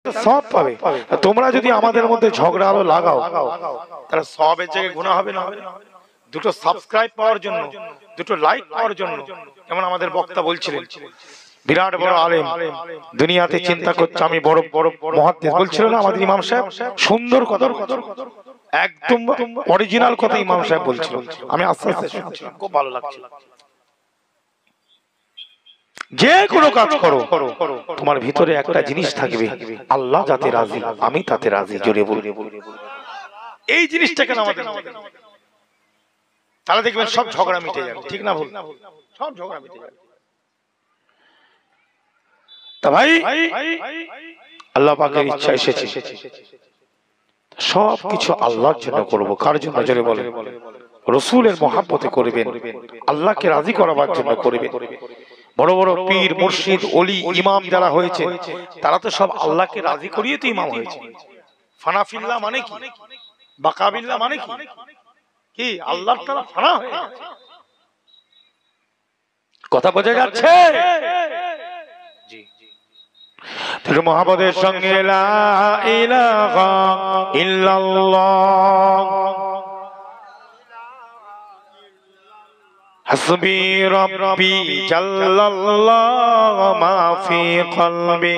সব পাবে। তোমরা যদি আমাদের মধ্যে ঝগড়া আলো লাগাও তাহলে সবের জায়গায় গুনাহ হবে না? দুটো সাবস্ক্রাইব পাওয়ার জন্য, দুটো লাইক পাওয়ার জন্য, যেমন আমাদের বক্তা বলছিলেন, বিরাট বড় আলেম, দুনিয়াতে চিন্তা করছে আমি বড় বড় মুহাদ্দিস, বলছিল না আমাদের ইমাম সাহেব? সুন্দর কথা, একদম অরিজিনাল কথা ইমাম সাহেব বলছিল। আমি আস্তে আস্তে শুনছিলাম, খুব ভালো লাগছিল। যে কোনো কাজ করো, তোমার ভিতরে একটা জিনিস থাকবে, আল্লাহ যাতে রাজি আমি তাতে রাজি। জোরে বলি, এই জিনিসটা কেন আমাদের? তাহলে দেখবেন সব ঝগড়া মিটে যাবে। ঠিক না ভুল? সব ঝগড়া মিটে যাবে। তা ভাই, আল্লাহ পাকের ইচ্ছা এসেছে, সব কিছু আল্লাহর জন্য করব। কার জন্য? জোরে বলেন। রাসূলের মহব্বতে করবেন, আল্লাহকে রাজি করাবার জন্য করবেন। বড় বড় পীর, মুর্শিদ, ওলি, ইমাম যারা হয়েছে তারা তো সব আল্লাহকে রাজি করিয়ে তো ইমাম হয়েছে। ফানাফিল্লাহ মানে কি? বাকাবিল্লাহ মানে কি? কি আল্লাহর তারা ফানা হয়ে গেছে। কথা বোঝা যাচ্ছে? জি জি। তাহলে মুহাম্মদের সঙ্গে লা ইলাহা ইল্লাল্লাহ, হাসবি রাব্বি জাল্লাল্লাহ মা ফি কলবি,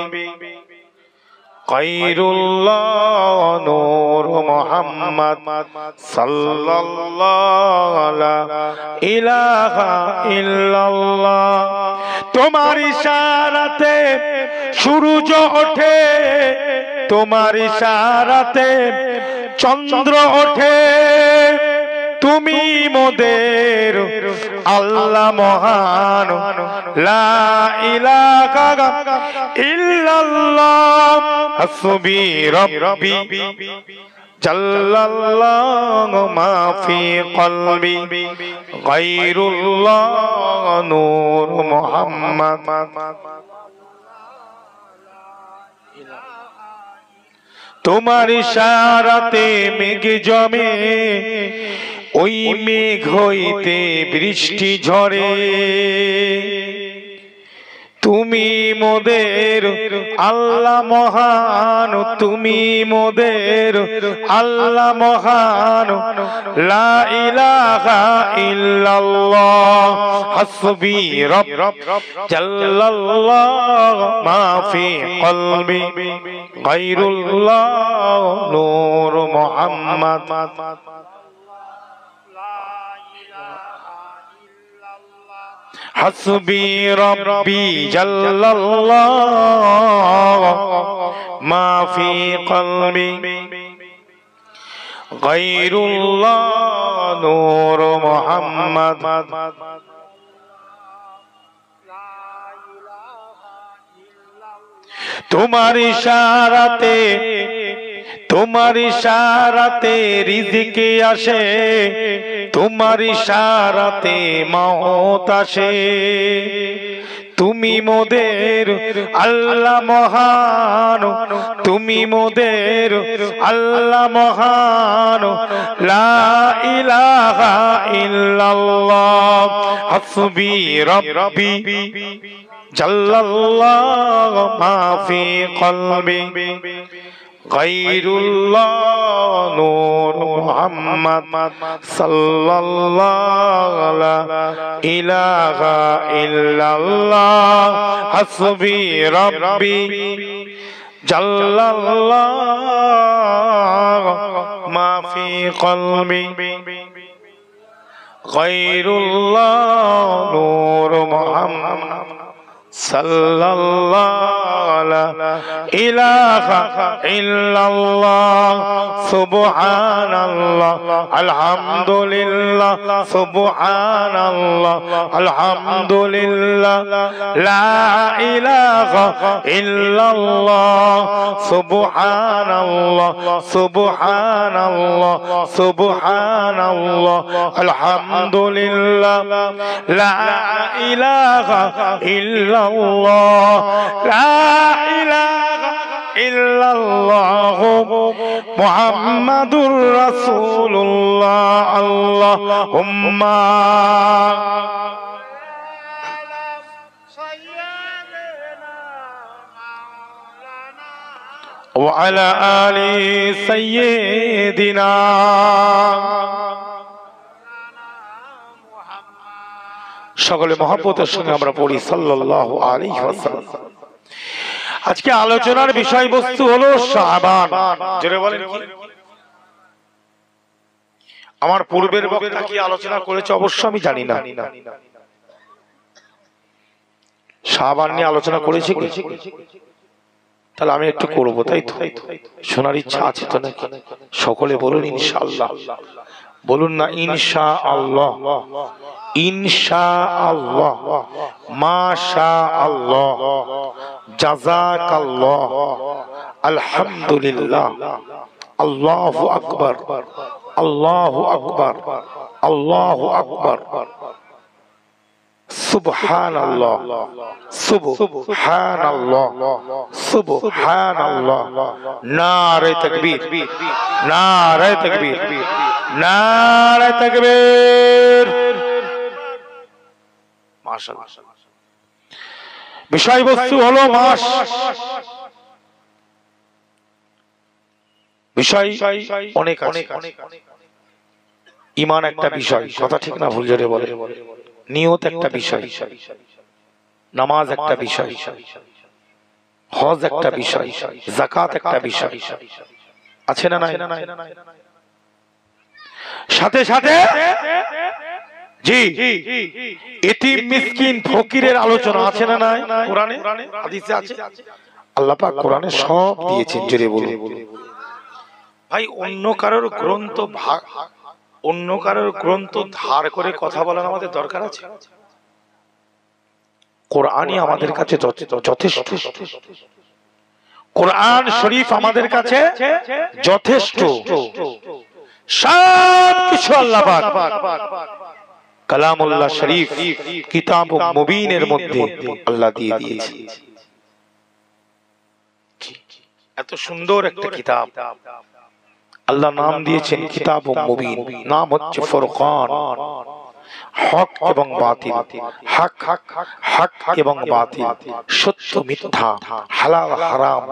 খায়রুল্লাহ নূর মুহাম্মদ সাল্লাল্লাহু লা ইলাহা ইল্লাল্লাহ। তোমার ইশারাতে সূর্য ওঠে, তোমার ইশারাতে চন্দ্র ওঠে, তুমি মোদের আল্লাহ মহান, লা ইলাহা ইল্লাল্লাহ, হাসবি রাব্বি জাল্লাল্লাহু মা ফি কলবি, গায়রুল্লাহ নূর মুহাম্মদ। তোমার ইশারাতে মেঘ জমে, ওই মেঘ হইতে বৃষ্টি ঝরে, তুমি মোদের আল্লাহ মহান, তুমি মোদের আল্লাহ মহান, লা ইলাহা ইল্লাল্লাহ, হাসবি রাব্বি জাল্লাল্লাহু মা ফি কলবি, গায়রুল্লাহ নূর মুহাম্মদ। হাসবি রাব্বি জাল্লাল্লাহু মা ফি কলবি, গায়রুল্লাহ নূর মুহাম্মদ। তোমার ইশারাতে, তোমার ইশারাতে রিজিক আসে, তোমার ইশারাতে মওত আসে, তুমি মোদের আল্লাহ মহান, তুমি মোদের আল্লাহ মহান, লা ইলাহা ইল্লাল্লাহ, হাসবি রাব্বি জাল্লাল্লাহু মা ফি কলবি, গায়রুল্লাহ নূর মুহাম্মদ সাল্লাল্লাহু লা ইলাহা ইল্লাল্লাহ, হাসবি রাব্বি জাল্লাল্লাহু মা ফি কলবি, গায়রুল্লাহ নূর মুহাম্মদ সাল্লাল্লাহু লা ইলাহা ইল্লাল্লাহ, সুবহানাল্লাহ আলহামদুলিল্লাহ, সুবহানাল্লাহ আলহামদুলিল্লাহ, লা ইলাহা ইল্লাল্লাহ, সুবহানাল্লাহ সুবহানাল্লাহ সুবহানাল্লাহ আলহামদুলিল্লাহ, লা ইলাহা ইল্লাল্লাহ, লা ইলাহা ইল্লাল্লাহ, মুহাম্মাদুর রাসূলুল্লাহ। আল্লাহুম্মা وعلى آل سيدنا সকলে মহব্বতের সঙ্গে আমরা পড়ি সাল্লাল্লাহু আলাইহি ওয়াসাল্লাম। আজকে আলোচনার বিষয়বস্তু হলো শাবান। জোরে বলেন কি? আমার পূর্বের বক্তা কি আলোচনা করেছে অবশ্য আমি জানি না। শাবান নিয়ে আলোচনা করেছে কি? তাহলে আমি একটু করবো, তাই তো? শোনার ইচ্ছা আছে তো নাকি? সকলে বলুন ইনশাআল্লাহ। বলুন না ইনশাআল্লাহ, ইনশাআল্লাহ, মাশাআল্লাহ, জাযাকাল্লাহ, আলহামদুলিল্লাহ, আল্লাহু আকবার, আল্লাহু আকবার, আল্লাহু আকবার, সুবহানাল্লাহ, সুবহানাল্লাহ, সুবহানাল্লাহ, নারে তাকবীর, নারে তাকবীর, নারে তাকবীর। মাশাআল্লাহ। বিষয়বস্তু হলো মাস। বিষয় অনেক আছে। ঈমান একটা বিষয়, কথা ঠিক না ভুল জোরে বলে। নিয়ত একটা বিষয়, নামাজ একটা বিষয়, হজ একটা বিষয়, যাকাত একটা বিষয়, আছে না নাই? সাথে সাথে জি এতিম মিসকিন ফকিরের আলোচনা আছে না নাই? কোরআনে হাদিসে আছে। আল্লাহ পাক কোরআনে সব দিয়েছেন, জোরে বলুন। ভাই অন্য কারোর গ্রন্থ অন্য কারোর গ্রন্থ ধার করে কথা বলার আমাদের দরকার আছে? কোরআনই আমাদের কাছে যথেষ্ট। কোরআন শরীফ আমাদের কাছে যথেষ্ট। সব কিছু আল্লাহ পাক কালামুল্লাহ শরীফ কিতাব মুবিনের মধ্যে আল্লাহ দিয়ে দিয়েছে। এত সুন্দর একটা কিতাব আল্লাহ নাম দিয়েছেন কিতাব মুবিন। নাম হচ্ছে ফুরকান। হক এবং বাতিল, হক হক এবং বাতিল, সত্য মিথ্যা, হালাল হারাম,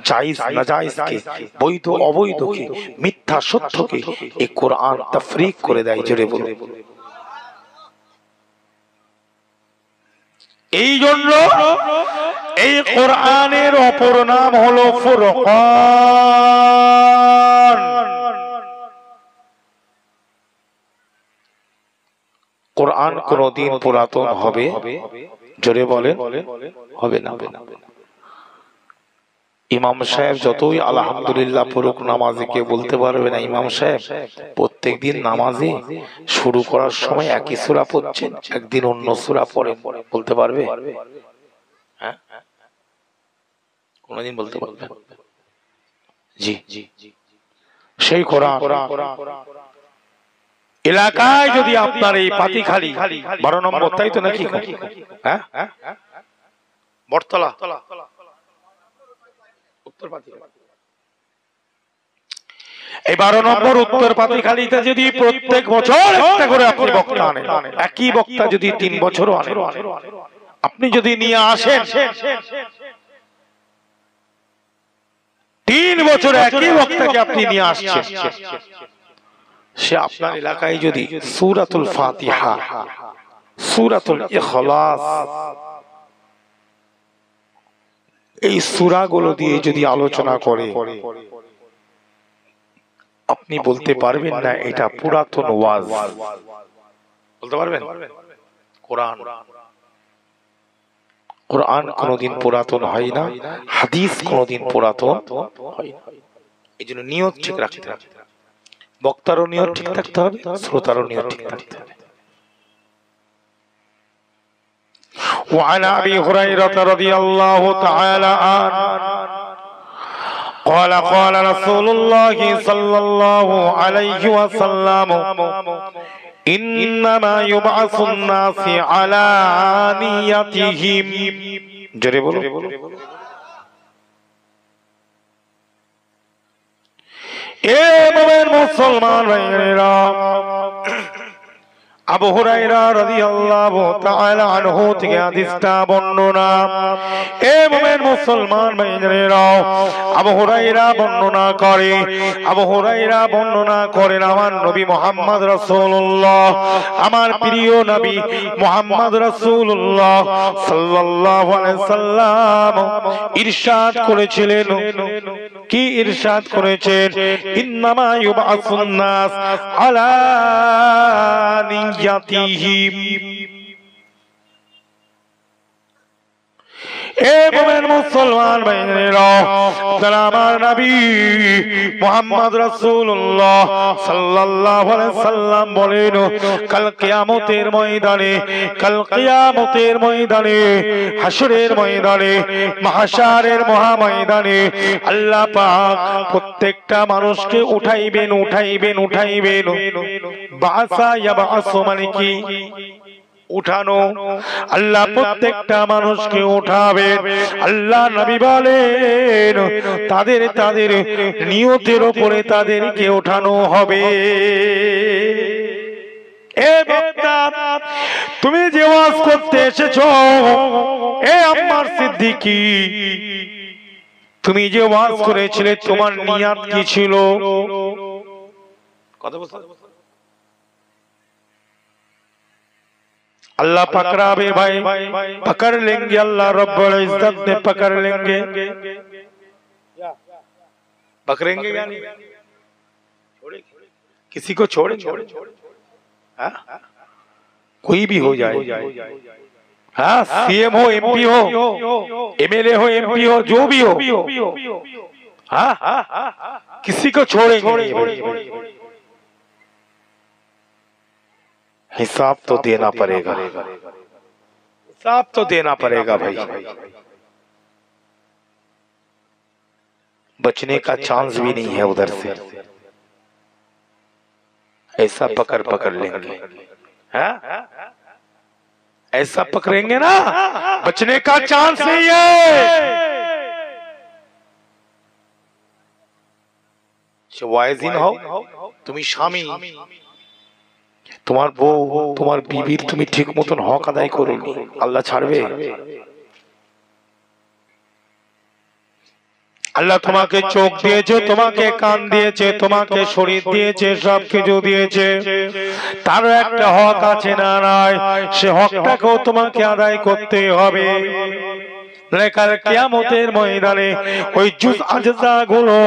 জায়েজ নাজায়েজকে, বৈধ অবৈধকে, মিথ্যা সত্যকে এই কোরআন তাফরিক করে দেয়। জোরে বলুন। এই জন্য এই কোরআনের অপর নাম হলো ফুরকান। কোরআন কোনদিন পুরাতন হবে? জোরে বলেন, হবে না। ইমাম সাহেব যতই আলহামদুলিল্লাহ পড়ুক, নামাজে কেউ বলতে পারবে না ইমাম সাহেব প্রত্যেকদিন নামাজে শুরু করার সময় একই সূরা পড়ছেন, একদিন অন্য সূরা পড়েন, বলতে পারবে? হ্যাঁ, কোনদিন বলতে পারবে? জি, সেই কোরআন এলাকায় যদি আপনার এই পাতিখালি 12 নম্বর, তাই তো নাকি? হ্যাঁ, বটতলা, উত্তর পাতিখালি, এই 12 নম্বর উত্তর পাতিখালিতে যদি প্রত্যেক বছর একটা করে আপনি বক্তা আনেন, একই বক্তা যদি 3 বছরও আনেন, আপনি যদি নিয়ে আসেন 3 বছর একই বক্তাকে আপনি নিয়ে আসছেন, সে আপনার এলাকায় যদি সূরাতুল ফাতিহা, সূরাতুল ইখলাস, এই সূরাগুলো দিয়ে যদি আলোচনা করে, আপনি বলতে পারবেন না এটা পুরাতন ওয়াজ? বলতে পারবেন? কোরআন কোনদিন পুরাতন হয় না, হাদিস কোনদিন পুরাতন হয় না। এই জন্য নিয়ত ঠিক রাখতে হবে, বক্তারও নিয়ত ঠিক থাকতে হবে, শ্রোতারও নিয়ত ঠিক থাকতে হবে। وعن أبي هريرة رضي الله تعالى عنه قال قال رسول الله صلى الله عليه وسلم إنما يبعث الناس على نيتهم। জোরে বলো। এ মুমিন মুসলমান ভাইরা, আবু হুরায়রা রাদিয়াল্লাহু তাআলা আনহু থেকে হাদিসটা বর্ণনা। এ মুমিন মুসলমান ভাইরা, আবু হুরায়রা বর্ণনা করে, আবু হুরায়রা বর্ণনা করেন আমার নবী মুহাম্মদ রাসূলুল্লাহ, আমার প্রিয় নবী মুহাম্মদ রাসূলুল্লাহ সাল্লাল্লাহু আলাইহি সাল্লাম ইরশাদ করেছিলেন। কি ইরশাদ করেছেন? ইন্নামা ইউবাসুন নাস আলা নিয়াতিহিম। এ মুমিন মুসলমান ভাইরা, যারা আমার নবী মুহাম্মদ রাসূলুল্লাহ সাল্লাল্লাহু আলাইহি সাল্লাম বলেন, কাল কিয়ামতের ময়দানে, কাল কিয়ামতের ময়দানে, হাসরের ময়দানে, মাহশারের মহা ময়দানে আল্লাহ পাক প্রত্যেকটা মানুষকে উঠাইবেন, উঠাইবেন, উঠাইবেন। বাসা ইয়াবাসু মানে কি? উঠানো। আল্লাহ প্রত্যেকটা মানুষকে উঠাবেন। আল্লাহ নবী বলেন তাদের তাদের নিয়তের উপরে তাদেরকে উঠানো হবে। এ বান্দা, তুমি যে ওয়াজ করতে এসেছো, এ আম্মার সিদ্দিকী, তুমি যে ওয়াজ করেছিলে তোমার নিয়াত কি ছিল? কথা বলছো? अल्लाह पकड़ावे भाई, पकड़ लेंगे, अल्लाह रब्बुल इज्जत ने पकड़ लेंगे। पकड़ेंगे या नहीं? किसी को छोड़ेंगे? कोई भी हो जाए, हाँ, सीएम हो, एमपी हो, एमएलए हो, एमपी हो, जो भी हो, हाँ, किसी को छोड़ेंगे? हिसाब तो देना पड़ेगा, हिसाब तो देना पड़ेगा भाई। बचने का चांस भी नहीं है उधर से। ऐसा पकड़ पकड़ लेंगे, हाँ? ऐसा पकड़ेंगे ना, बचने का चांस नहीं है। वाइजिन हो, तुम्हें स्वामी, তোমার বউ, তোমার বিবির তুমি ঠিক মতন হক আদায় করোনি, আল্লাহ ছাড়বে? আল্লাহ তোমাকে চোখ দিয়েছে, তোমাকে কান দিয়েছে, তোমাকে শরীর দিয়েছে, সব কিছু দিয়েছে, তার একটা হক আছে না নাই? সে হকটাকেও তোমাকে আদায় করতে হবে। কাল কিয়ামতের ময়দানে ওই জুজ আজজা গুলো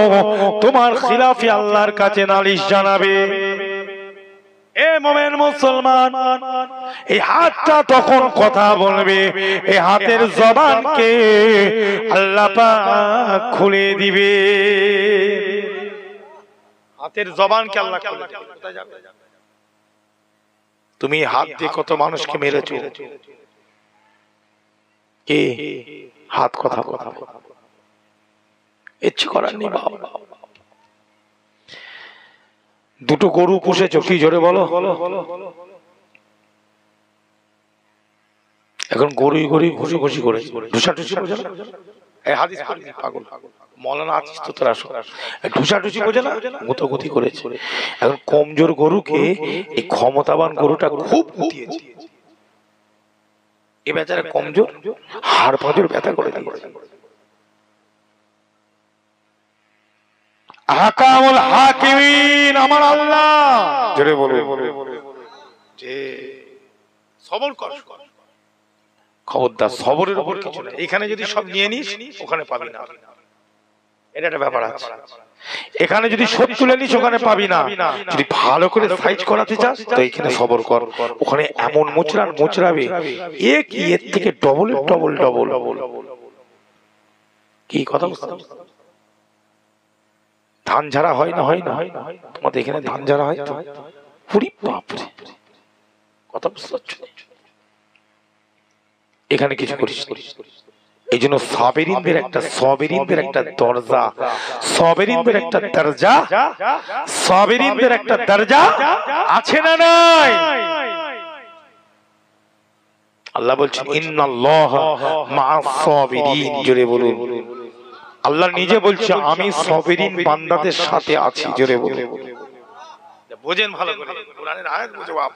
তোমার খিলাফে আল্লাহর কাছে নালিশ জানাবে। এ মুমিন মুসলমান, এই হাতটা তখন কথা বলবে, এই হাতের জবানকে আল্লাহ পাক খুলে দিবে। হাতের জবানকে আল্লাহ খুলে দিবে। কোথায় যাবে? তুমি হাত দিয়ে কত মানুষকে মেরেছো, কে হাত কথা কথা ইচ্ছে করার নেই বাবা। দুটো গরু পুষেছো, কি জোরে বলো? এখন গরুই গরুই ঘুষি ঘুষি করে ঢুসাঢুসি বোঝে না? এই হাদিস পাগল মৌলানা আছিস তো তোরা, ঢুসাঢুসি বোঝে না? গুতোগুতি করেছে। এখন কমজোর গরুকে এই ক্ষমতাবান গরুটা খুব গুতিয়েছে। এ বেচারা কমজোর, হাড় পাঁজর ব্যথা করে দিয়েছে। আহকামুল হাকিমিন আমার আল্লাহ, জোরে বলো, যে সবর কর। খবরদার, সবরের উপর কিছু না। এখানে যদি সব নিয়ে নিস ওখানে পাবি না, এটা একটা ব্যাপার আছে। এখানে যদি সব তুলে নিস ওখানে পাবি না। যদি ভালো করে সাইজ করাতে চাস তো এখানে সবর কর। ওখানে এমন মোচড়াবে এক এর থেকে ডবল ডবল ডবল। কি কথা বুঝতে? ধান ঝাড়া হয় না? হয় না? তোমাদের এখানে ধান ঝাড়া হয় তো? পুরি বাপরে, কথা বুঝতে পারছো? এখানে কিছু করিস। এই জন্য সাবেরিনদের একটা দরজা, সাবেরিনদের একটা দরজা, সাবেরিনদের একটা দরজা আছে না নাই? আল্লাহ বলছেন ইন্নাল্লাহা মা'আস সাবিরিন, জোরে বলুন। আল্লাহ নিজে বলছে আমি সাবেরিন বান্দাদের সাথে আছি, জোরে বলুন। বোঝেন ভালো করে, কোরআনের আয়াত বুঝো বাপ।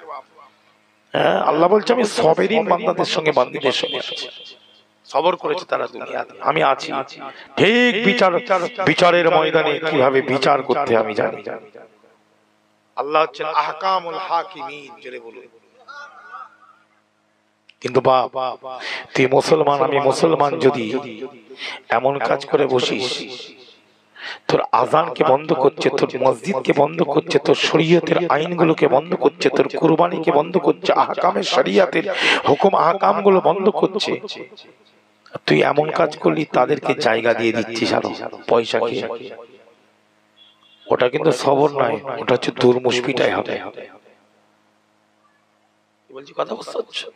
হ্যাঁ, আল্লাহ বলছে আমি সবেরিন বান্দাদের সঙ্গে বান্দীদের সঙ্গে আছি। সবর করেছে তারা দুনিয়াতে, আমি আছি। ঠিক বিচারের ময়দানে কিভাবে বিচার করতে আমি জানি। আল্লাহ হচ্ছেন আহকামুল হাকিমিন, জোরে বলুন। কিন্তু বাপ, তুই মুসলমান, আমি মুসলমান, যদি এমন কাজ করে বসিস, তোর আজানকে বন্ধ করছে, তোর মসজিদকে বন্ধ করছে, তোর শরীয়তের আইনগুলোকে বন্ধ করছে, তোর কুরবানিকে বন্ধ করছে, আহকামের শরিয়াতের হুকুম আহকামগুলো বন্ধ করছে, তুই এমন কাজ করলি, তাদেরকে জায়গা দিয়ে দিচ্ছিস আরো পয়সা খেয়ে, ওটা কিন্তু সবর নয়, ওটা হচ্ছে দুর্মুশপিটাই হবে। কথা বুঝতে পারছো?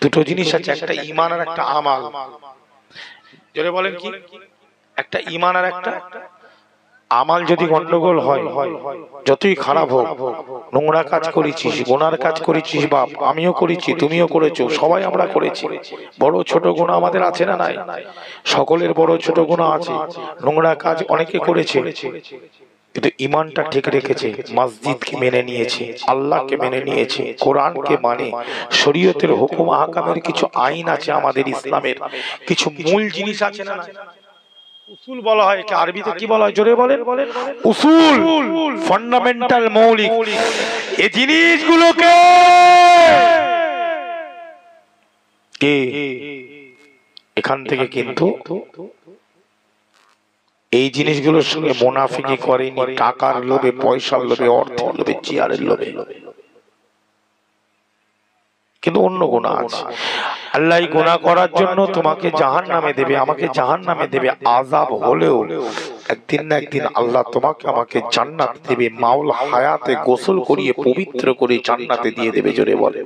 দুটো জিনিস আছে, একটা ঈমান আর একটা আমাল। জোরে বলেন কি? একটা ঈমান আর একটা আমাল। যদি গন্ডগোল হয়, যতই খারাপ হোক, নোংরা কাজ করেছিস, গুনার কাজ করেছিস, বাপ আমিও করেছি, তুমিও করেছো, সবাই আমরা করেছি, বড় ছোট গুনাহ আমাদের আছে না নাই? সকলের বড় ছোট গুনাহ আছে, নোংরা কাজ অনেকে করেছে, কিন্তু ঈমানটা ঠিক রেখেছে, মসজিদকে মেনে নিয়েছে, আল্লাহকে মেনে নিয়েছে, কোরআনকে মানে, শরীয়তের হুকুম আহকামের কিছু আইন আছে, আমাদের ইসলামের কিছু মূল জিনিস আছে না? উসুল বলা হয়, কি আরবিতে কি বলা হয়? জোরে বলেন। উসুল, ফান্ডামেন্টাল, মৌলিক। এই জিনিসগুলোকে কে এখান থেকে কিন্তু এই জিনিসগুলোর সঙ্গে মুনাফিকি করেনি, টাকার লোভে, পয়সার লোভে, অর্থের লোভে, চেয়ারের লোভে, কিন্তু অন্য গুনাহ আছে। আল্লাহ গুনাহ করার জন্য তোমাকে জাহান্নামে দেবে, আমাকে জাহান্নামে দেবে, আযাব হলেও একদিন না একদিন আল্লাহ তোমাকে আমাকে জান্নাত দেবে, মাউল হায়াতে গোসল করিয়ে পবিত্র করে জান্নাতে দিয়ে দেবে। জোরে বলে।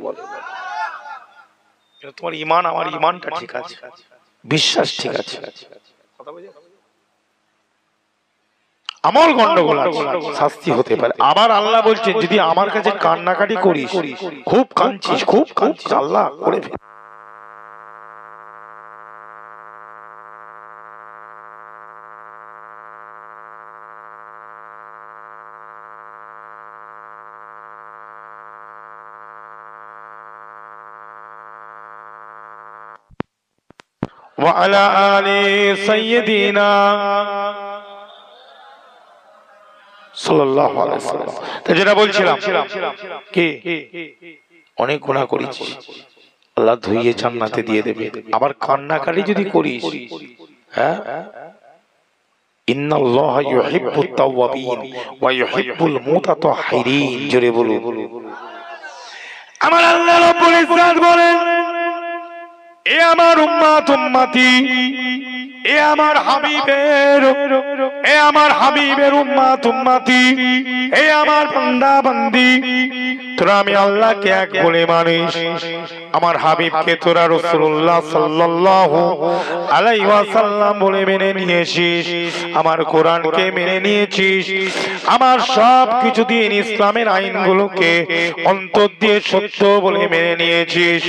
তোমার ঈমান, আমার ঈমানটা ঠিক আছে, বিশ্বাস ঠিক আছে, আমল গন্ডগোল আছে, শাস্তি হতে পারে। আবার আল্লাহ বলছেন, যদি আমার কাছে কান্নাকাটি করিস, খুব কাঁদছিস, খুব কাঁদছিস, আল্লাহ করে ফেল। ওয়া আলা আলি সাইয়্যিদিনা সাল্লাল্লাহু আলাইহি ওয়াসাল্লাম। তো যেটা বলছিলাম, কি অনেক গুনাহ করেছি, আল্লাহ ধুইয়ে জান্নাতে দিয়ে দেবে। আবার কান্নাকাটি যদি করিস, হ্যাঁ, ইন্নাল্লাহা ইউহিব্বুত তাওয়াবিন ওয়া ইউহিব্বুল মুতাতাহহিরিন। জোরে বলুন। আমার আল্লাহ রাব্বুল ইজ্জত বলেন, এ আমার উম্মত উম্মতি, এ আমার হাবিবের, এ আমার হাবিবের উম্মত উম্মতি, এ আমার বান্দা বান্দি, তোরা আমি আল্লাহকে এক বলে মানিস, আমার হাবিবকে তোরা রাসূলুল্লাহ সাল্লাল্লাহু আলাইহি ওয়াসাল্লাম বলে মেনে নিয়েছিস, আমার কোরআনকে মেনে নিয়েছিস, আমার সব কিছু দিন ইসলামের আইনগুলোকে অন্তর দিয়ে সত্য বলে মেনে নিয়েছিস।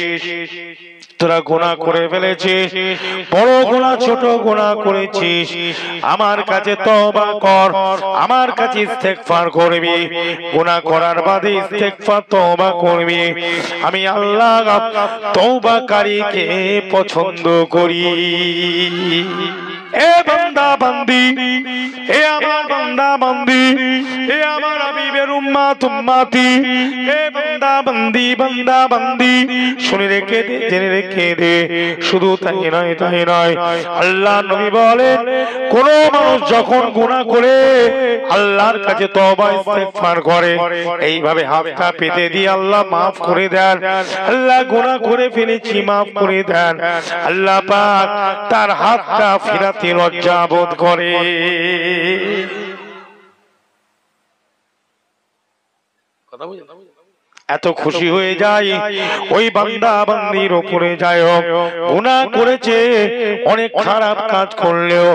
তোরা গুনাহ করে ফেলেছিস, বড় গুনাহ ছোট গুনাহ করেছিস, আমার কাছে তওবা কর, আমার কাছে ইস্তেগফার করবি, গুনাহ করার বাদে ইস্তেগফার তওবা করবি। আমি আল্লাহ তওবাকারীকে পছন্দ করি। এ বান্দা বান্দি, এ আমার বান্দা বান্দি, এ আমার হাবিবের উম্মত উম্মতি, এ বান্দা বান্দি, বান্দা বান্দি, শুনে রেখে দে, জেনে রেখে দে। শুধু তাই নয়, তাই নয়, আল্লাহ নবী বলেন, কোন মানুষ যখন গুনাহ করে আল্লাহর কাছে তওবা ইস্তেগফার করে, এইভাবে হাতটা পেতে দিয়ে আল্লাহ মাফ করে দেন। আল্লাহ গুনাহ করে ফেলেছি, মাফ করে দেন। আল্লাহ পাক তার হাতটা ফিরাতে লজ্জা বোধ করে। কথা বুঝলেন? এত খুশি হয়ে যায় ওই বান্দা বান্দির উপরে, যায় গুনাহ করেছে, অনেক খারাপ কাজ করলেও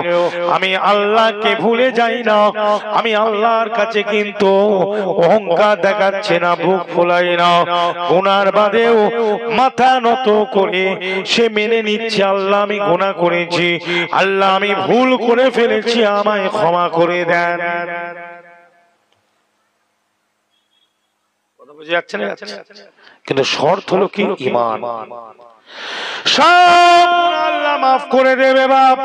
আমি আল্লাহকে ভুলে যাই না, আমি আল্লাহর কাছে কিন্তু অহংকার দেখাচ্ছে না, বুক ফোলাই না, গুনার বাদেও মাথা নত করে সে মেনে নিচ্ছে, আল্লাহ আমি গুনাহ করেছি, আল্লাহ আমি ভুল করে ফেলেছি, আমায় ক্ষমা করে দেন। বুঝে যাচ্ছে না? কিন্তু শর্ত হলো কি? ঈমান। সব আল্লাহ মাফ করে দেবে বাপ।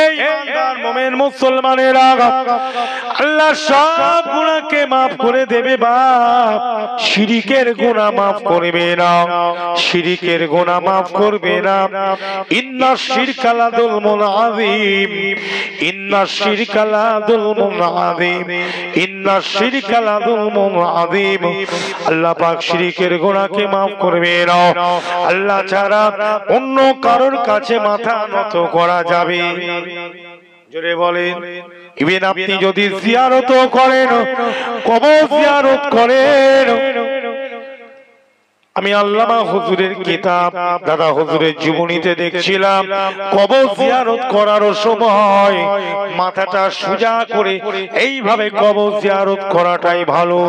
এই ইমানদার মুমিন মুসলমানেরা, আল্লাহ সব গুনাহকে মাফ করে দেবে বাপ। শিরকের গুনাহ মাফ করবে না, শিরকের গুনাহ মাফ করবে না। ইন্নাশ শিরকা লাযুলমুন আযীম, ইন্নাশ শিরকা লাযুলমুন আযীম, ইন্নাশ শিরকা লাযুলমুন আযীম। আল্লাহ পাক শিরকের গুনাহকে মাফ করবে না। আল্লাহ ছাড়া অন্য কারোর কাছে মাথা নত করা যাবে? জোরে বলেন। ইভেন আপনি যদি জিয়ারত করেন, কবর জিয়ারত করেন, আমি আল্লামা হুজুরের কিতাব, দাদা হুজুরের জীবনীতে দেখছিলাম, কবর জিয়ারত করার সময় মাথাটা সোজা করে এইভাবে কবর জিয়ারত করাটাই ভালো।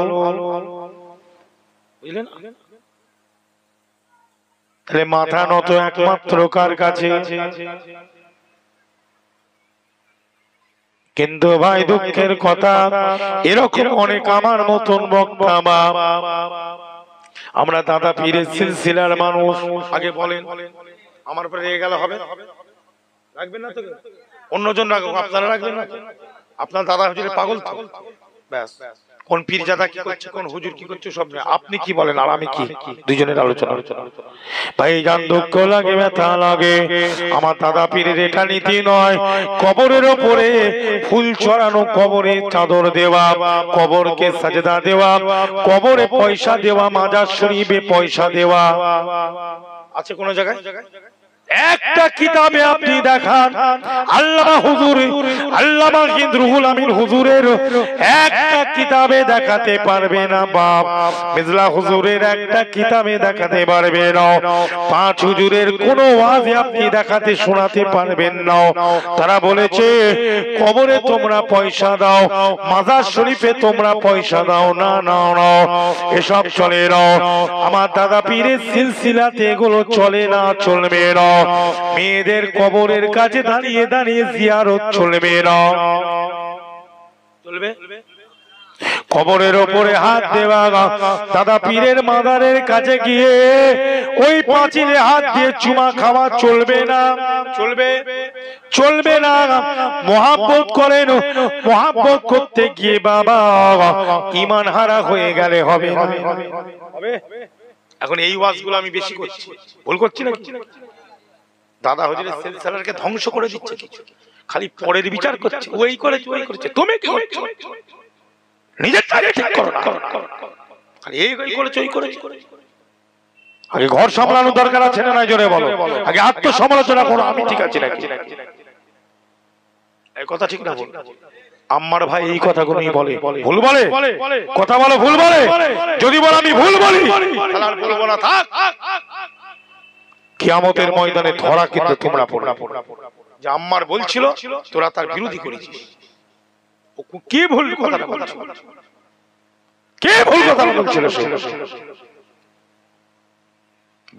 বুঝলেন? তাহলে মাথা নত একমাত্র কার কাছে? কিন্তু ভাই দুঃখের কথা, এরকম অনেক আমার মতন বক্তা আমরা দাদা পীরের সিলসিলার মানুষ। আগে বলেন, আমার উপরে রেগে গেলে হবে? রাখবেন না তো? অন্যজন রাখুক, আপনারা রাখবেন না? আপনার দাদা হুজুরের পাগল তো, ব্যাস। কোন পীরজাদা কি করছে, কোন হুজুর কি করছে সব না। আপনি কি বলেন আর আমি কি, দুইজনের আলোচনা। ভাই জান দুঃখ লাগে, ব্যথা লাগে। আমার দাদা পীরের এটা নীতি নয় কবরের ওপরে ফুল ছড়ানো, কবরে চাদর দেওয়া, কবরকে সাজদা দেওয়া, কবরে পয়সা দেওয়া, মাজার শরীফে পয়সা দেওয়া আছে কোন জায়গায়? একটা কিতাবে আপনি দেখান আল্লামা হুজুর, আল্লামা রুহুল আমিন হুজুরের একটা কিতাবে দেখাতে পারবে না বাপ। মিজলা হুজুরের একটা কিতাবে দেখাতে পারবে না। পাঁচ হুজুরের কোন ওয়াজে আপনি দেখাতে শোনাতে পারবেন না। তারা বলেছে কবরে তোমরা পয়সা দাও, মাজার শরীফে তোমরা পয়সা দাও না, না না, এসব চলে না। আমার দাদা পীরের সিলসিলাতে এগুলো চলে না, চলবে না। মেয়েদের কবরের কাছে দাঁড়িয়ে দাঁড়িয়ে জিয়ারত চলবে না, চলবে? কবরের ওপরে হাত দেওয়া, দাদা পীরের মাজারের কাছে গিয়ে ওই পাঁচিলে হাত দিয়ে চুমা খাওয়া চলবে না, চলবে? চলবে না। মহাব্বত করেন, মহাব্বত করতে গিয়ে বাবা ঈমান হারা হয়ে গেলে হবে না? হবে? এখন এই ওয়াজগুলো আমি বেশি করছি, ভুল করছি না? দাদা হুজুরের সিলসিলাকে ধ্বংস করে দিচ্ছে, খালি পরের বিচার করছে, ওই করেছে ওই করেছে। তুমি কি করছো? নিজের কাজে ঠিক করো না, খালি এই করেছে ওই করেছে। আগে ঘর সামলানোর দরকার আছে না? জোরে বলো। আগে আত্মসমালোচনা করো, আমি ঠিক আছি নাকি। এই কথা ঠিক না? বল আমার ভাই এই কথাগুলোই বলে, ভুল বলে কথা বলো, ভুল বলে। যদি বল আমি ভুল বলি তাহলে আর বলবো না, থাক। কিয়ামতের ময়দানে ধরা কিন্তু তোমরা পড়বে যে আম্মার বলছিল তোরা তার বিরোধী করেছিস। কে ভুল কথা বলছিল? কে ভুল কথা বলছিল?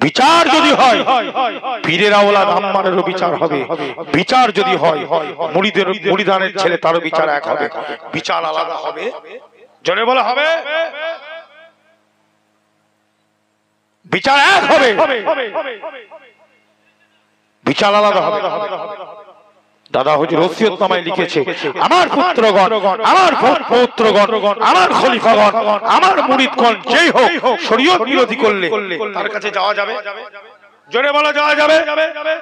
বিচার যদি হয় পীরের আওলাদ আম্মারেরও বিচার হবে, বিচার যদি হয় মুরিদানের ছেলে তারও বিচার এক হবে, বিচার আলাদা হবে। জোরে বলা হবে, বিচার এক হবে, বিচার আলাদা হবে। দাদা হুজুর ওসিয়তনামায় লিখেছে, আমার পুত্রগণ, আমার পৌত্রগণ, আমার খলিফাগণ, আমার মুরিদগণ যেই হোক শরীয়ত বিরোধী করলে তার কাছে যাওয়া যাবে? জোরে বলা যাওয়া যাবে?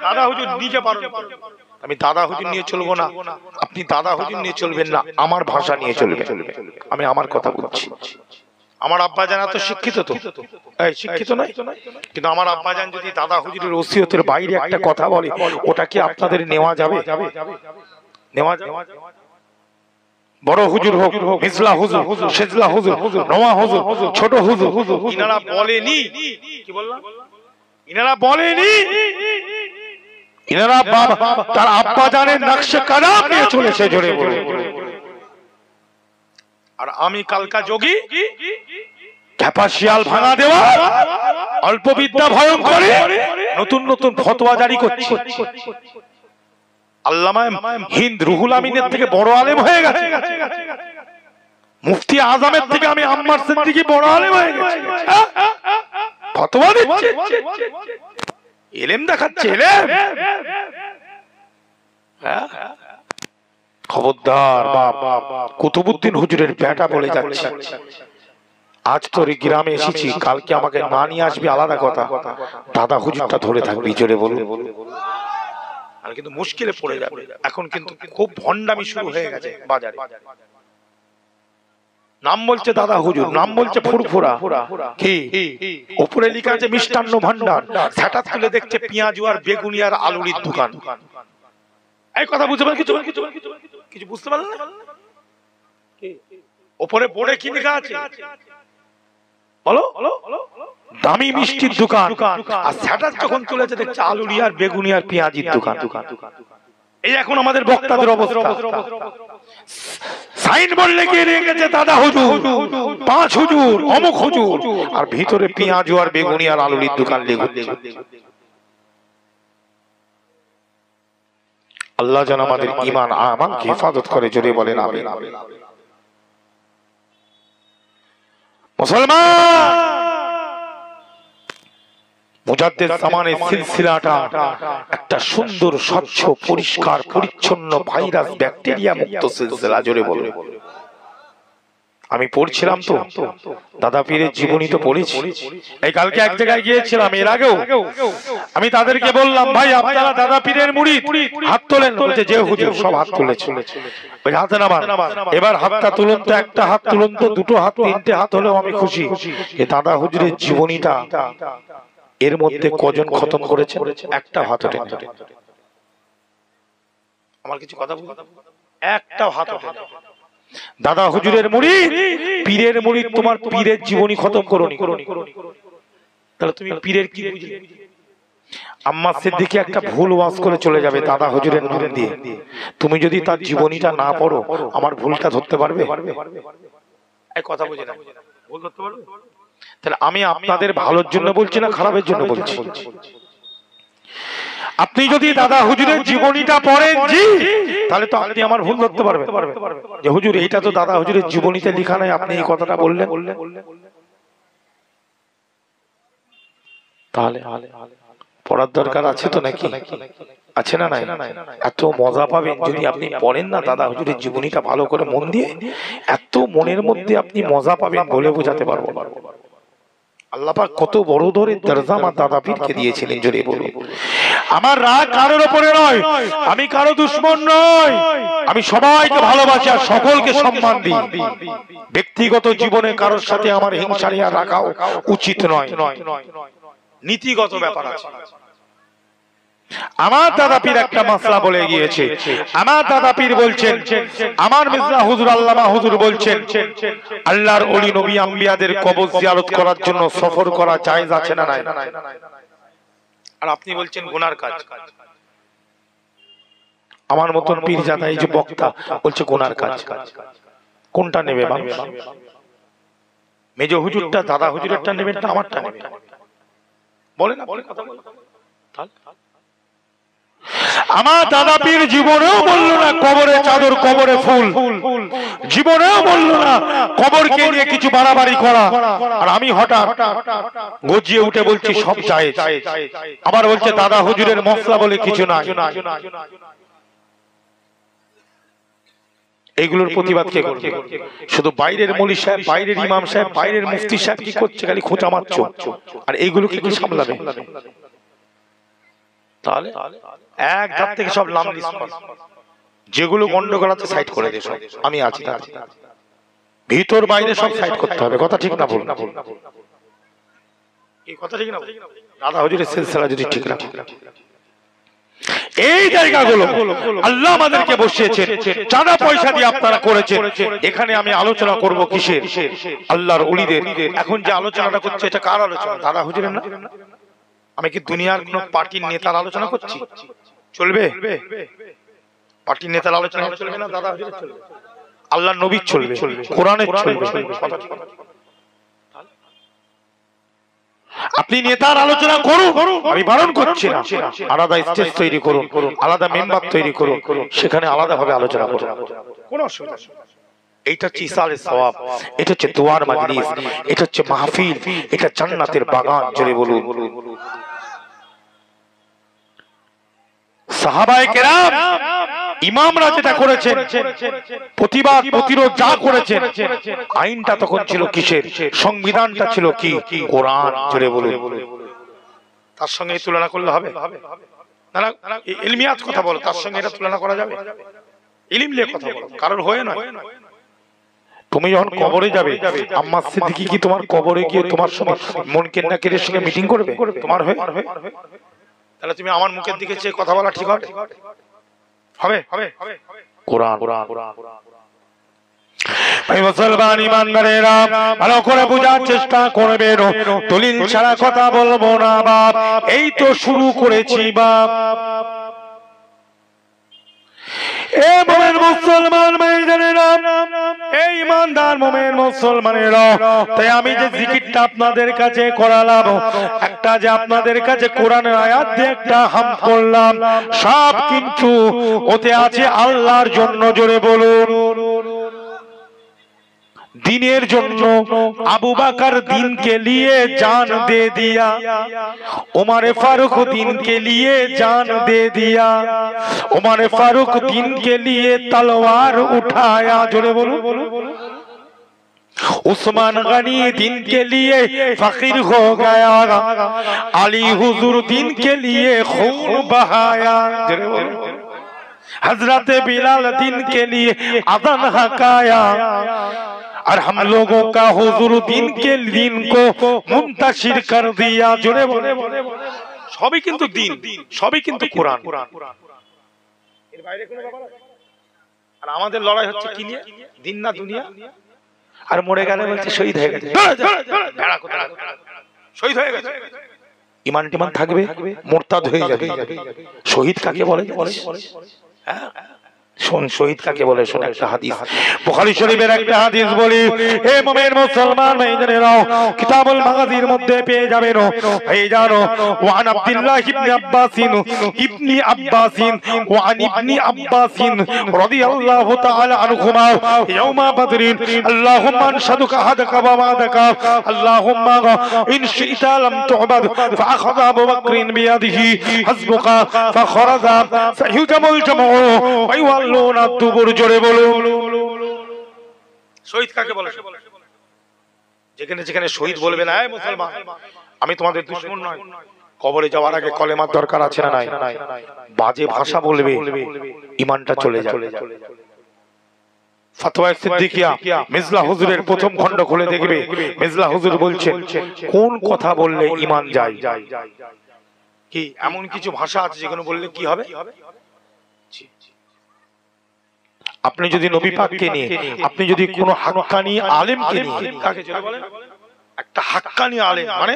দাদা হুজুর নিজে পারেন। আমি দাদা হুজুর নিয়ে চলবো না, আপনি দাদা হুজুর নিয়ে চলবেন না, আমার ভাষা নিয়ে চলবে। আমি আমার কথা বলছি। আমার আব্বাজান এত শিক্ষিত তো, শিক্ষিত নয়, কিন্তু আমার আব্বাজান যদি দাদা হুজুরের ওসিয়তের বাইরে একটা কথা বলে, ওটা কি আপনাদের নেওয়া যাবে? নেওয়া যাবে? বড় হুজুর হোক, মিজলা হুজুর, সেজলা হুজুর, নোয়া হুজুর, ছোট হুজুর, ইনারা বলেনি, কি বললাম? ইনারা বলেনি, ইনারা তার আব্বাজানের নকশে কদম নিয়ে চলেছে। জোরে বলে। আর আমি কালকা যোগী, ক্যাপাসিয়াল ভাঙা দেওয়া, অল্প বিদ্যা ভয়ঙ্কর, নতুন নতুন ফতোয়া জারি করছি। আল্লামা হিন্দ রুহুল আমিনের থেকে বড় আলেম হয়ে গেছে। মুফতি আজমের থেকে আমি আম্মার সিদ্দিকী বড় আলেম হয়ে গেছি। ফতোয়া দিচ্ছে, ইলম দেখাচ্ছে, ইলম। খবরদার বাপ, কুতুবউদ্দিন হুজুরের বেটা বলে যাচ্ছে। আজ তোর গ্রামে এসেছি, কালকে আমাকে না নিয়ে আসবি আলাদা কথা, দাদা হুজুরটা ধরে থাকবি, জোরে বলুন। আর কিন্তু মুশকিলে পড়ে যাবে। এখন কিন্তু খুব ভন্ডামি শুরু হয়ে গেছে বাজারে। নাম বলছে দাদা হুজুর, নাম বলছে ফুরফুরা, কি উপরে লেখা আছে মিষ্টান্ন ভান্ডার, হঠাৎ তুলে দেখছে পেঁয়াজু আর বেগুনি আর আলুরির দোকান। এই কথা বুঝতে পারছেন? কিছু বুঝতে পারলেন না? উপরে বোর্ডে কি লেখা আছে বলো? দামি মিষ্টির দোকান। আর হঠাৎ যখন তুলেছে দেখছে আলুরি আর বেগুনি আর পেঁয়াজির দোকান। এই এখন আমাদের বক্তাদের অবস্থা। সাইন বোর্ড লেগে রেখেছে দাদা হুজুর, পাঁচ হুজুর, অমুক হুজুর, আর ভিতরে পেঁয়াজু আর বেগুনি আর আলুরির দোকান লেগে। আল্লাহ যেন আমাদের ঈমান আমানকে হেফাজত করে, জোরে বলেন আমিন। মুসলমান, মুজাদ্দিদ জামানের সিলসিলাটা একটা সুন্দর, স্বচ্ছ, পরিষ্কার, পরিচ্ছন্ন, ভাইরাস ব্যাকটেরিয়া মুক্ত সিলসিলা, জোরে বলুন। আমি পড়ছিলাম তো দাদা পীরের জীবনী তো পড়েছি। এই কালকে এক জায়গায় গিয়েছিলাম, এর আগেও আমি তাদেরকে বললাম, ভাই আপনারা দাদা পীরের মুরিদ, হাত তোলেন। বলছে যে হুজুর, সব হাত তুলেছে। ওই হাতে নামান, এবার হাতটা তুলুন তো, একটা হাত তুলুন তো, দুটো হাত, তিনটে হাত হলেও আমি খুশি। এ দাদা হুজুরের জীবনীটা এর মধ্যে কজন খতম করেছে? একটা হাত ওঠে। আমার কিছু কথা বলতে, একটা হাত ওঠে। দাদা হুজুরের মুরিদ, পীরের মুরিদ, তোমার পীরের জীবনী খতম করোনি, তাহলে তুমি পীরের কি বুঝলে? আম্মা সিদ্দিকী একটা ভুল ওয়াজ করে চলে যাবে দাদা হুজুরের নাম দিয়ে। তুমি যদি তার জীবনীটা না পড়ো, আমার ভুলটা ধরতে পারবে? এই কথা বুঝে না, ভুল ধরতে পারবে? তাহলে আমি আপনাদের ভালোর জন্য বলছি না খারাপের জন্য বলছি? আপনি যদি দাদা হুজুরের জীবনীটা পড়েন জি, তাহলে তো আপনি আমার ভুল ধরতে পারবেন যে হুজুর এইটা তো দাদা হুজুরের জীবনীতে লেখা নাই, আপনি এই কথাটা বললেন। তাহলে পড়ার দরকার আছে তো নাকি? আছে না নাই? এত মজা পাবেন যদি আপনি পড়েন না দাদা হুজুরের জীবনীটা ভালো করে মন দিয়ে, এত মনের মধ্যে আপনি মজা পাবেন বলে বোঝাতে পারবো। আল্লাহ পাক কত বড় ধরে দরজা আমার দাদা পীরকে দিয়েছিলেন, জোরে বলুন। আমার রাগ কারোর উপরে নয়, আমি কারো দুশমন নই, আমি সবাইকে ভালোবাসি আর সকলকে সম্মান দিই। ব্যক্তিগত জীবনে কারোর সাথে আমার হিংসা রাখাও উচিত নয়, নীতিগত ব্যাপার আছে। আমার দাদা পীর একটা মাসলা বলে গিয়েছে। আমার দাদা পীর বলছেন, আমার মির্জা হুজুর আল্লামা হুজুর বলছেন, আল্লাহর ওলি নবী আম্বিয়াদের কবর জিয়ারত করার জন্য সফর করা জায়েজ আছে না নাই? আর আপনি বলছেন গুনার কাজ। আমার মতন পীর জাদা এই যে বক্তা বলছে গুনার কাজ। কোনটা নেবে মানুষ? মেজ হুজুরটা, দাদা হুজুরেরটা নেবেন না আমারটা নেবেন? বলেন, আপনি কথা বলেন। আমার দাদা পীর জীবনেও বলল না কবরে চাদর, কবরে ফুল, জীবনেও বলল না কবরকে নিয়ে কিছু বাড়াবাড়ি করা। আর আমি হঠাৎ গজিয়ে উঠে বলছি সব জায়েজ। আবার বলছে দাদা হুজুরের মসলা বলে কিছু নাই। এইগুলোর প্রতিবাদ কে করবে? শুধু বাইরের মৌলী সাহেব, বাইরের ইমাম সাহেব, বাইরের মুফতি সাহেব কি করছে? খালি খোঁচা মারছো। আর এইগুলোকে কি সামলাবে? তাহলে এক ধাপ থেকে সব নাম লিস্ট কর, যেগুলো গন্ডগোল আছে সাইড করে দে, সব আমি আছি। ভিতর বাইরে সব সাইড করতে হবে। কথা ঠিক না ভুল? এই কথা ঠিক না? দাদা হুজুরের সিলসিলা যদি ঠিক রাখে, এই জায়গাগুলো আল্লাহ আমাদেরকে বসিয়েছেন, চাঁদা পয়সা দিয়ে আপনারা করেছেন। এখানে আমি আলোচনা করব কিসের? আল্লাহর ওলিদের। এখন যে আলোচনাটা করছে এটা কার আলোচনা? দাদা হুজুরের না? আমি কি দুনিয়ার কোন পার্টির নেতার আলোচনা করছি? চলবে? পার্টির নেতার আলোচনা চলবে না, দাদা হুজুরের চলবে, আল্লাহর নবীর চলবে, কোরআনের চলবে। আপনি নেতার আলোচনা করুন, আমি বারণ করছি না। আলাদা স্টেজ তৈরি করুন, আলাদা মেম্বার তৈরি করুন, সেখানে আলাদা ভাবে আলোচনা করুন, কোনো অসুবিধা নেই। এইটা হচ্ছে ইসালে সওয়াব, এটা হচ্ছে দোয়ার মাজলিস, এটা হচ্ছে মাহফিল, এটা জান্নাতের বাগান। জোরে বলুন। সাহাবায়ে কেরাম ইমামরা যেটা করেছেন, প্রতিবাদ প্রতিরোধ যা করেছেন, আইনটা তখন ছিল কিসের? সংবিধানটা ছিল কি? কোরআন। জোরে বলুন। তার সঙ্গে তুলনা করলে হবে না? না, ইলমিয়াত কথা বলো, তার সঙ্গে এটা তুলনা করা যাবে? ইলম নিয়ে কথা বলো, কারণ হয়ে নয়। তুমি যখন কবরে যাবে, আম্মা সিদ্দিকী কি তোমার কবরে গিয়ে তোমার সঙ্গে মুনকির নাকিরের সঙ্গে মিটিং করবে তোমার হয়ে? তাহলে তুমি আমার মুখের দিকে চেয়ে কথা বলা ঠিক হবে? হবে? কোরআন। ভাই মুসলমান ইমানদারেরা, ভালো করে বোঝার চেষ্টা করবেন, দলিল ছাড়া কথা বলবো না বাপ। এই তো শুরু করেছি বাপ। এ মোমেন মুসলমান ভাইজানেরা, এই ইমানদার মোমেন মুসলমানেরা, তাই আমি যে জিকিরটা আপনাদের কাছে করালাম, একটা যে আপনাদের কাছে কোরআনের আয়াত দিয়ে একটা হাম করলাম, সব কিন্তু ওতে আছে আল্লাহর জন্য। জোরে বলুন। दीनेर जन्नो अबू बकर दीन के लिए जान दे दिया, उमर फारूक दीन के लिए जान दे दिया, उमर फारूक दीन के लिए तलवार उठाया। जोरे बोलो। उस्मान गनी दीन के लिए फकीर हो गया, अली हुजूर दीन के लिए खून बहाया। जोरे बोलो। हजरत बिलाल दीन के लिए अज़ान हकाया, और हम लोगों का हुजूर दीन के दीन को मुंतशिर कर दिया। जुड़े बोले सभी किन्तु दीन, सभी किन्तु कुरान। এর বাইরে কোনো ব্যাপার আছে? আর আমাদের লড়াই হচ্ছে কি নিয়ে? দিন না দুনিয়া? আর মরে গেলে বলছে শহীদ হয়ে গেছে। ভেড়া কোথায়? শহীদ হয়ে গেছে। ঈমান টিমান থাকবে, মুরতাদ হয়ে যাবে। শহীদ কাকে বলে? হ্যাঁ, শোন শহীদ কাকে বলে, শোন একটা হাদিস বুখারী শরীফের একটা হাদিস বলি। হে মুমিন মুসলমান ভাইজানেরা, কিতাবুল মাগাজির মধ্যে পেয়ে যাবেন। এই জানো ওয়ান আব্দুল্লাহ ইবনে আব্বাসিন ওয়ান ইবনি আব্বাসিন রাদিয়াল্লাহু তাআলা আনহুমা ইয়াউমা বদরিন আল্লাহুম্মা আনশাদুকা হাদাকা ওয়া ওয়াদাকা আল্লাহুম্মা ইন শি'তা লাম তু'বাদ ফাআখাযা আবু বকরিন বিয়াদিহি হাসবুকা ফাখরাজা ফায়ুজামুল জামউ ওয়া লোনা দুবুর। জোরে বলো। শহীদ কাকে বলে? যেখানে যেখানে শহীদ বলবে না, এই মুসলমান আমি তোমাদের দুশমন নয়, কবরে যাওয়ার আগে কলেমার দরকার আছে না নাই? বাজে ভাষা বলবে, ঈমানটা চলে যাবে। ফতোয়া সিদ্দিকিয়া মিজলা হুজুরের প্রথম খণ্ড খুলে দেখবে, মিজলা হুজুর বলছেন কোন কথা বললে ঈমান যায়। কি এমন কিছু ভাষা আছে যেগুলো বললে কি হবে? আপনি যদি নবী পাককে নিয়ে, আপনি যদি কোনো হাক্কানি আলেমকে নিয়ে, কাকে চলে বলেন? একটা হাক্কানি আলেম মানে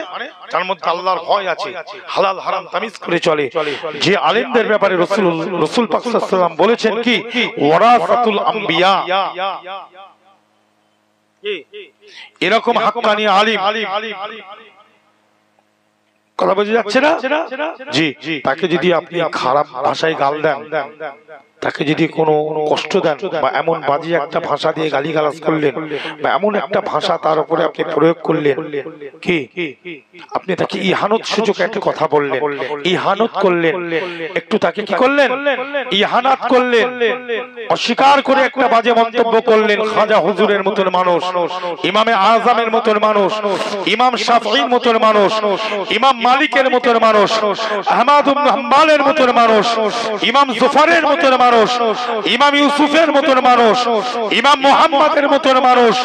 যার মধ্যে আল্লাহর ভয় আছে, হালাল হারাম তামিজ করে চলে, যে আলেমদের ব্যাপারে রাসূল পাক সাল্লাল্লাহু আলাইহি ওয়াসাল্লাম বলেছেন কি ওয়ারাসাতুল আম্বিয়া, এরকম হাক্কানি আলেম। কথা বোঝা যাচ্ছে না? জি, তাকে যদি আপনি খারাপ ভাষায় গাল দেন, তাকে যদি কোনো কষ্ট দেন, বা এমন বাজে একটা ভাষা দিয়ে গালিগালাজ করলেন, বা এমন একটা ভাষা তার উপরে আপনি প্রয়োগ করলেন, কি আপনি তাকে ইহানত সূচক একটা কথা বললেন, ইহানত করলেন, একটু তাকে কি করলেন? ইহানাত করলেন, অস্বীকার করে একটা বাজে মন্তব্য করলেন। খাজা হুজুরের মতন মানুষ, ইমামে আযমের মতন মানুষ, ইমাম শাফঈর মতন মানুষ, ইমাম মালিকের মতন মানুষ, আহমদ ইবনে হাম্বলের মতন মানুষ, ইমাম জুফারের মতন মানুষ, ইমাম ইউসুফের মতন মানুষ, ইমাম মুহাম্মাদের মতন মানুষ,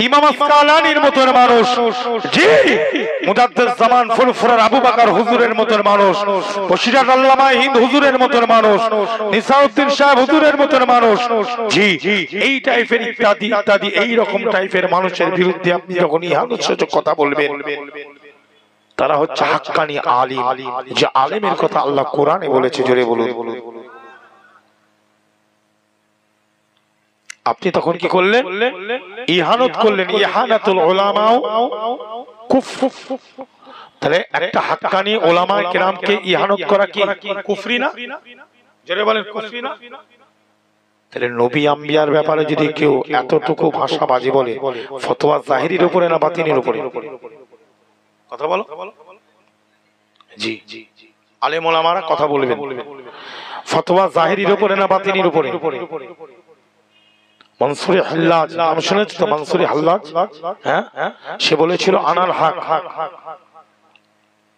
ইমাম আসকালানির মতন মানুষ, জি মুজাদ্দিদ জামান ফুরফুরার আবু বকর হুজুরের মতন মানুষ, বশিরাত আল্লামা হিন্দ হুজুরের মতন মানুষ, নিসাউদ্দিন সাহেব হুজুরের মতন মানুষ, জি এই টাইপের ইত্যাদি ইত্যাদি এই রকম টাইপের মানুষের বিরুদ্ধে আপনি যখন ইহানত সূচক কথা বলবেন, তারা হচ্ছে হাক্কানি আলিম, যে আলেমের কথা আল্লাহ কোরআনে বলেছে। জোরে বলুন। আপনি তখন কি করলেন? ইহানত করলেন। ইহানাতুল উলামাও কুফর। তাহলে একটা হাক্কানি উলামায়ে কেরামকে ইহানত করা কি কুফরি না? জোরে বলেন, কুফরি না? তাহলে নবী আম্বিয়ার ব্যাপারে যদি কেউ এতটুকু ভাষা বাজে বলে, ফতোয়া জাহিরির উপরে না বাতিনের উপরে? কথা বলো। জি, আলেম ওলামারা কথা বলবেন, ফতোয়া জাহিরির উপরে না বাতিনের উপরে? মনসুরে হাল্লাজ নাম শুনেছ তো? মনসুরে হাল্লাজ, হ্যাঁ, সে বলেছিল আনাল হক।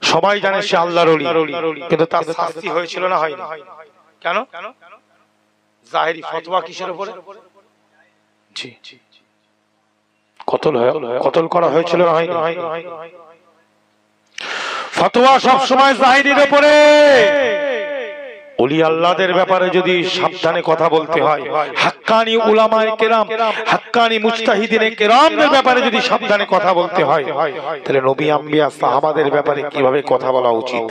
সবাই জানে সে আল্লাহর ওলি, কিন্তু তার শাস্তি হয়েছিল না হয়নি? কেন? জাহিরি ফতোয়া কিসের উপরে? জি, কতল করা হয়েছিল না হয়নি? ফতোয়া সব সময় জাহিরির উপরে। ওলি আল্লাহদের ব্যাপারে যদি সাবধানে কথা বলতে হয়, হাক্কানি উলামায়ে কেরাম, হাক্কানি মুজতাহিদিনে কেরামদের ব্যাপারে যদি সাবধানে কথা বলতে হয়, তাহলে নবী আম্বিয়া সাহাবাদের ব্যাপারে কিভাবে কথা বলা উচিত?